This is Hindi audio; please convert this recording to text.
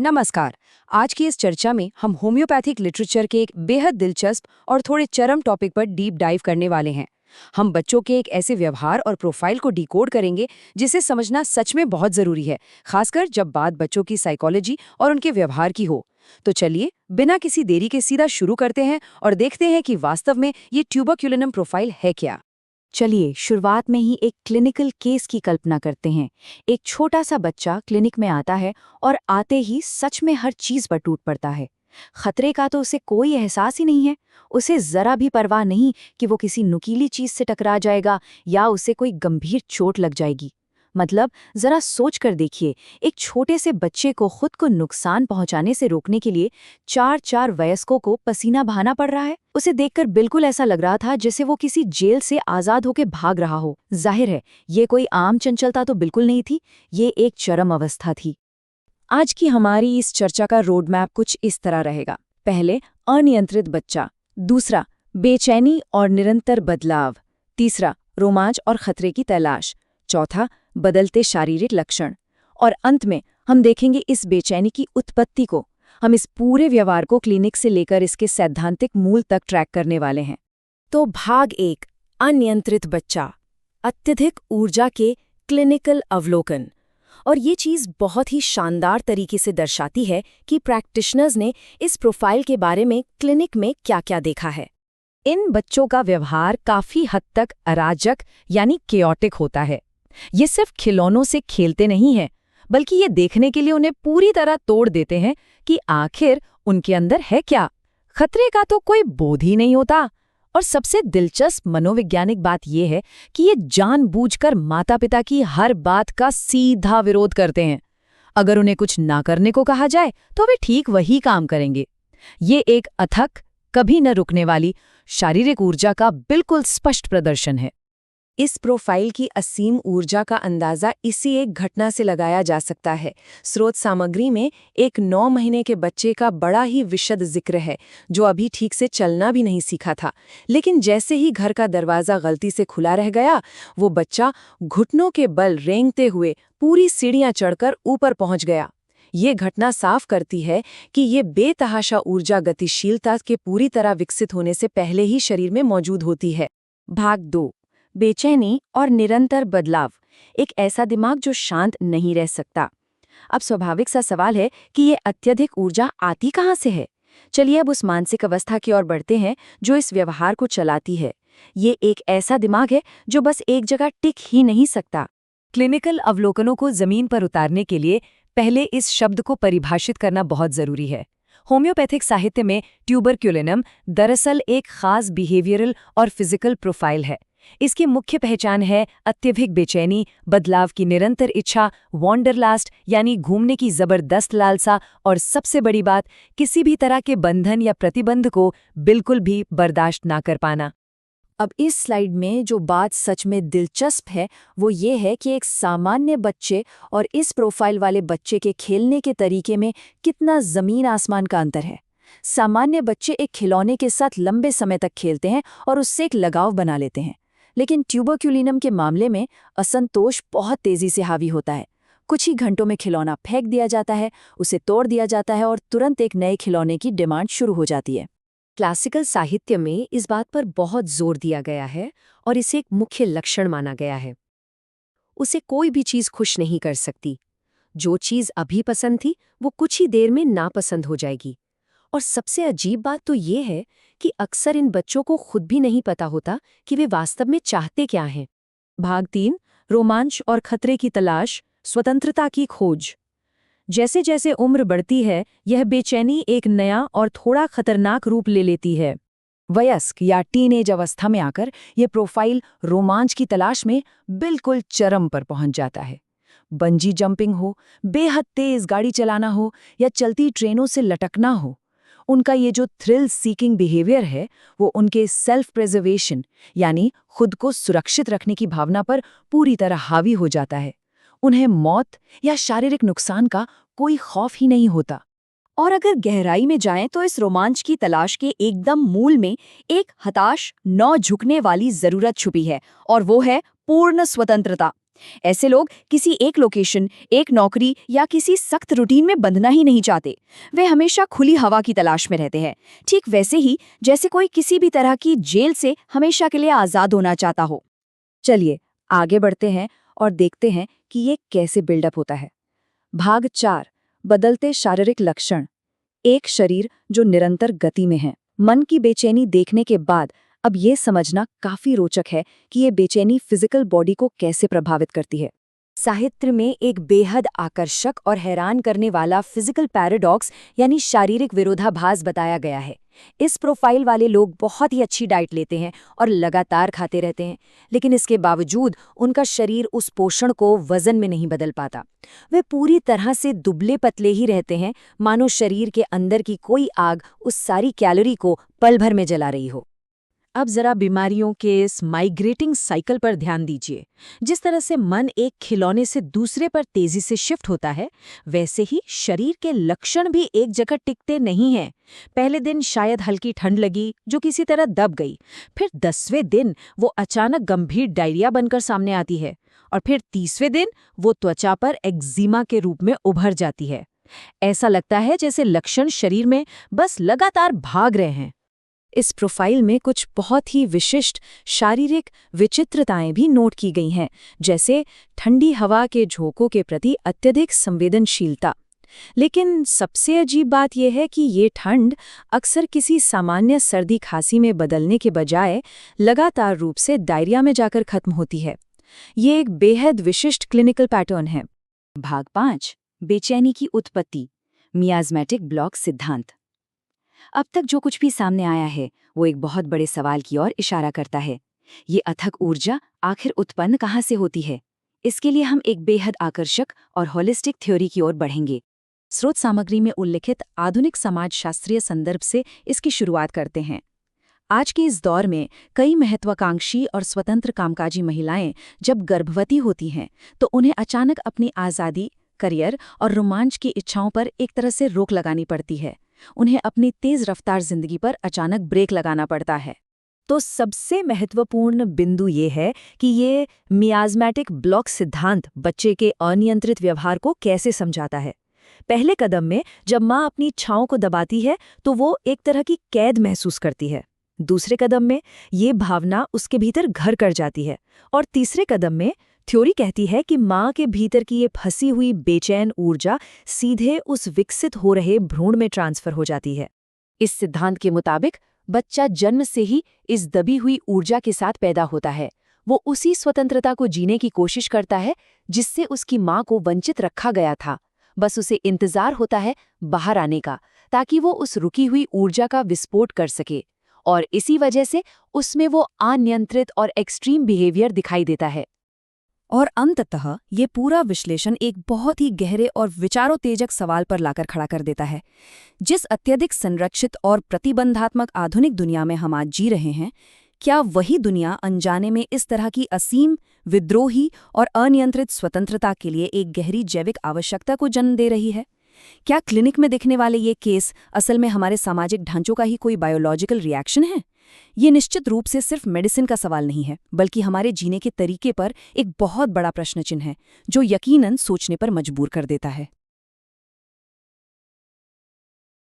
नमस्कार। आज की इस चर्चा में हम होम्योपैथिक लिटरेचर के एक बेहद दिलचस्प और थोड़े चरम टॉपिक पर डीप डाइव करने वाले हैं। हम बच्चों के एक ऐसे व्यवहार और प्रोफाइल को डिकोड करेंगे जिसे समझना सच में बहुत जरूरी है, खासकर जब बात बच्चों की साइकोलॉजी और उनके व्यवहार की हो। तो चलिए बिना किसी देरी के सीधा शुरू करते हैं और देखते हैं कि वास्तव में ये ट्यूबरक्युलिनम प्रोफाइल है क्या। चलिए शुरुआत में ही एक क्लिनिकल केस की कल्पना करते हैं। एक छोटा सा बच्चा क्लिनिक में आता है और आते ही सच में हर चीज पर टूट पड़ता है। खतरे का तो उसे कोई एहसास ही नहीं है। उसे जरा भी परवाह नहीं कि वो किसी नुकीली चीज से टकरा जाएगा या उसे कोई गंभीर चोट लग जाएगी। मतलब जरा सोच कर देखिए, एक छोटे से बच्चे को खुद को नुकसान पहुंचाने से रोकने के लिए चार वयस्कों को पसीना बहाना पड़ रहा है। उसे देखकर बिल्कुल ऐसा लग रहा था जैसे वो किसी जेल से आजाद होकर भाग रहा हो। जाहिर है ये कोई आम चंचलता तो बिल्कुल नहीं थी, ये एक चरम अवस्था थी। आज की हमारी इस चर्चा का रोड मैप कुछ इस तरह रहेगा। पहले, अनियंत्रित बच्चा। दूसरा, बेचैनी और निरंतर बदलाव। तीसरा, रोमांच और खतरे की तलाश। चौथा, बदलते शारीरिक लक्षण। और अंत में हम देखेंगे इस बेचैनी की उत्पत्ति को। हम इस पूरे व्यवहार को क्लिनिक से लेकर इसके सैद्धांतिक मूल तक ट्रैक करने वाले हैं। तो भाग 1, अनियंत्रित बच्चा, अत्यधिक ऊर्जा के क्लिनिकल अवलोकन। और ये चीज़ बहुत ही शानदार तरीके से दर्शाती है कि प्रैक्टिशनर्स ने इस प्रोफाइल के बारे में क्लिनिक में क्या-क्या देखा है। इन बच्चों का व्यवहार काफी हद तक अराजक यानी केओटिक होता है। ये सिर्फ खिलौनों से खेलते नहीं हैं, बल्कि ये देखने के लिए उन्हें पूरी तरह तोड़ देते हैं कि आखिर उनके अंदर है क्या। खतरे का तो कोई बोध ही नहीं होता। और सबसे दिलचस्प मनोवैज्ञानिक बात यह है कि ये जानबूझकर माता-पिता की हर बात का सीधा विरोध करते हैं। अगर उन्हें कुछ ना करने को कहा जाए तो वे ठीक वही काम करेंगे। ये एक अथक, कभी न रुकने वाली शारीरिक ऊर्जा का बिल्कुल स्पष्ट प्रदर्शन है। इस प्रोफाइल की असीम ऊर्जा का अंदाजा इसी एक घटना से लगाया जा सकता है। स्रोत सामग्री में एक 9 महीने के बच्चे का बड़ा ही विशद जिक्र है, जो अभी ठीक से चलना भी नहीं सीखा था। लेकिन जैसे ही घर का दरवाज़ा गलती से खुला रह गया, वो बच्चा घुटनों के बल रेंगते हुए पूरी सीढ़ियां चढ़कर ऊपर पहुंच गया। ये घटना साफ करती है कि ये बेतहाशा ऊर्जा गतिशीलता के पूरी तरह विकसित होने से पहले ही शरीर में मौजूद होती है। भाग 2, बेचैनी और निरंतर बदलाव। एक ऐसा दिमाग जो शांत नहीं रह सकता। अब स्वाभाविक सा सवाल है कि ये अत्यधिक ऊर्जा आती कहाँ से है। चलिए अब उस मानसिक अवस्था की ओर बढ़ते हैं जो इस व्यवहार को चलाती है। ये एक ऐसा दिमाग है जो बस एक जगह टिक ही नहीं सकता। क्लिनिकल अवलोकनों को जमीन पर उतारने के लिए पहले इस शब्द को परिभाषित करना बहुत जरूरी है। होम्योपैथिक साहित्य में ट्यूबरक्युलिनम दरअसल एक खास बिहेवियरल और फिजिकल प्रोफाइल है। इसकी मुख्य पहचान है अत्यधिक बेचैनी, बदलाव की निरंतर इच्छा, वॉन्डरलास्ट यानी घूमने की जबरदस्त लालसा और सबसे बड़ी बात, किसी भी तरह के बंधन या प्रतिबंध को बिल्कुल भी बर्दाश्त ना कर पाना। अब इस स्लाइड में जो बात सच में दिलचस्प है वो ये है कि एक सामान्य बच्चे और इस प्रोफाइल वाले बच्चे के खेलने के तरीके में कितना जमीन आसमान का अंतर है। सामान्य बच्चे एक खिलौने के साथ लंबे समय तक खेलते हैं और उससे एक लगाव बना लेते हैं, लेकिन ट्यूबरक्युलिनम के मामले में असंतोष बहुत तेजी से हावी होता है। कुछ ही घंटों में खिलौना फेंक दिया जाता है, उसे तोड़ दिया जाता है और तुरंत एक नए खिलौने की डिमांड शुरू हो जाती है। क्लासिकल साहित्य में इस बात पर बहुत जोर दिया गया है और इसे एक मुख्य लक्षण माना गया है। उसे कोई भी चीज खुश नहीं कर सकती। जो चीज अभी पसंद थी वो कुछ ही देर में नापसंद हो जाएगी। और सबसे अजीब बात तो ये है कि अक्सर इन बच्चों को खुद भी नहीं पता होता कि वे वास्तव में चाहते क्या हैं। भाग 3, रोमांच और खतरे की तलाश, स्वतंत्रता की खोज। जैसे जैसे उम्र बढ़ती है, यह बेचैनी एक नया और थोड़ा खतरनाक रूप ले लेती है। वयस्क या टीनेज अवस्था में आकर यह प्रोफाइल रोमांच की तलाश में बिल्कुल चरम पर पहुंच जाता है। बंजी जंपिंग हो, बेहद तेज गाड़ी चलाना हो या चलती ट्रेनों से लटकना हो, उनका ये जो थ्रिल सीकिंग बिहेवियर है वो उनके सेल्फ प्रिजर्वेशन यानी खुद को सुरक्षित रखने की भावना पर पूरी तरह हावी हो जाता है। उन्हें मौत या शारीरिक नुकसान का कोई खौफ ही नहीं होता। और अगर गहराई में जाएं तो इस रोमांच की तलाश के एकदम मूल में एक हताश, न झुकने वाली जरूरत छुपी है, और वो है पूर्ण स्वतंत्रता। ऐसे लोग किसी एक लोकेशन, एक नौकरी या किसी सख्त रूटीन में बंधना ही नहीं चाहते। वे हमेशा खुली हवा की तलाश में रहते हैं, ठीक वैसे ही जैसे कोई किसी भी तरह की जेल से हमेशा के लिए आज़ाद होना चाहता हो। चलिए आगे बढ़ते हैं और देखते हैं कि ये कैसे बिल्डअप होता है। भाग 4, बदलते शारीरिक लक्षण। एक शरीर जो निरंतर गति में है। मन की बेचैनी देखने के बाद अब ये समझना काफी रोचक है कि ये बेचैनी फिजिकल बॉडी को कैसे प्रभावित करती है। साहित्य में एक बेहद आकर्षक और हैरान करने वाला फिजिकल पैराडॉक्स यानी शारीरिक विरोधाभास बताया गया है। इस प्रोफाइल वाले लोग बहुत ही अच्छी डाइट लेते हैं और लगातार खाते रहते हैं, लेकिन इसके बावजूद उनका शरीर उस पोषण को वजन में नहीं बदल पाता। वे पूरी तरह से दुबले पतले ही रहते हैं, मानो शरीर के अंदर की कोई आग उस सारी कैलोरी को पल भर में जला रही हो। अब जरा बीमारियों के इस माइग्रेटिंग साइकिल पर ध्यान दीजिए। जिस तरह से मन एक खिलौने से दूसरे पर तेजी से शिफ्ट होता है, वैसे ही शरीर के लक्षण भी एक जगह टिकते नहीं हैं। पहले दिन शायद हल्की ठंड लगी जो किसी तरह दब गई, फिर 10वें दिन वो अचानक गंभीर डायरिया बनकर सामने आती है, और फिर 30वें दिन वो त्वचा पर एक्जिमा के रूप में उभर जाती है। ऐसा लगता है जैसे लक्षण शरीर में बस लगातार भाग रहे हैं। इस प्रोफाइल में कुछ बहुत ही विशिष्ट शारीरिक विचित्रताएं भी नोट की गई हैं, जैसे ठंडी हवा के झोंकों के प्रति अत्यधिक संवेदनशीलता। लेकिन सबसे अजीब बात यह है कि ये ठंड अक्सर किसी सामान्य सर्दी खांसी में बदलने के बजाय लगातार रूप से डायरिया में जाकर खत्म होती है। ये एक बेहद विशिष्ट क्लिनिकल पैटर्न है। भाग 5, बेचैनी की उत्पत्ति, मियाज़मेटिक ब्लॉक सिद्धांत। अब तक जो कुछ भी सामने आया है वो एक बहुत बड़े सवाल की ओर इशारा करता है। ये अथक ऊर्जा आखिर उत्पन्न कहाँ से होती है? इसके लिए हम एक बेहद आकर्षक और होलिस्टिक थ्योरी की ओर बढ़ेंगे। स्रोत सामग्री में उल्लिखित आधुनिक समाजशास्त्रीय संदर्भ से इसकी शुरुआत करते हैं। आज के इस दौर में कई महत्वाकांक्षी और स्वतंत्र कामकाजी महिलाएं जब गर्भवती होती हैं तो उन्हें अचानक अपनी आज़ादी, करियर और रोमांच की इच्छाओं पर एक तरह से रोक लगानी पड़ती है। उन्हें अपनी तेज रफ्तार जिंदगी पर अचानक ब्रेक लगाना पड़ता है। तो सबसे महत्वपूर्ण बिंदु ये है कि ये मियाज़मेटिक ब्लॉक सिद्धांत बच्चे के अनियंत्रित व्यवहार को कैसे समझाता है। पहले कदम में जब माँ अपनी इच्छाओं को दबाती है तो वो एक तरह की कैद महसूस करती है। दूसरे कदम में ये भावना उसके भीतर घर कर जाती है, और तीसरे कदम में थ्योरी कहती है कि माँ के भीतर की ये फंसी हुई बेचैन ऊर्जा सीधे उस विकसित हो रहे भ्रूण में ट्रांसफर हो जाती है। इस सिद्धांत के मुताबिक बच्चा जन्म से ही इस दबी हुई ऊर्जा के साथ पैदा होता है। वो उसी स्वतंत्रता को जीने की कोशिश करता है जिससे उसकी माँ को वंचित रखा गया था। बस उसे इंतजार होता है बाहर आने का, ताकि वो उस रुकी हुई ऊर्जा का विस्फोट कर सके, और इसी वजह से उसमें वो अनियंत्रित और एक्सट्रीम बिहेवियर दिखाई देता है। और अंततः ये पूरा विश्लेषण एक बहुत ही गहरे और विचारोत्तेजक सवाल पर लाकर खड़ा कर देता है। जिस अत्यधिक संरक्षित और प्रतिबंधात्मक आधुनिक दुनिया में हम आज जी रहे हैं, क्या वही दुनिया अनजाने में इस तरह की असीम, विद्रोही और अनियंत्रित स्वतंत्रता के लिए एक गहरी जैविक आवश्यकता को जन्म दे रही है? क्या क्लिनिक में दिखने वाले ये केस असल में हमारे सामाजिक ढांचों का ही कोई बायोलॉजिकल रिएक्शन है? ये निश्चित रूप से सिर्फ मेडिसिन का सवाल नहीं है, बल्कि हमारे जीने के तरीके पर एक बहुत बड़ा प्रश्न चिन्ह है, जो यकीनन सोचने पर मजबूर कर देता है।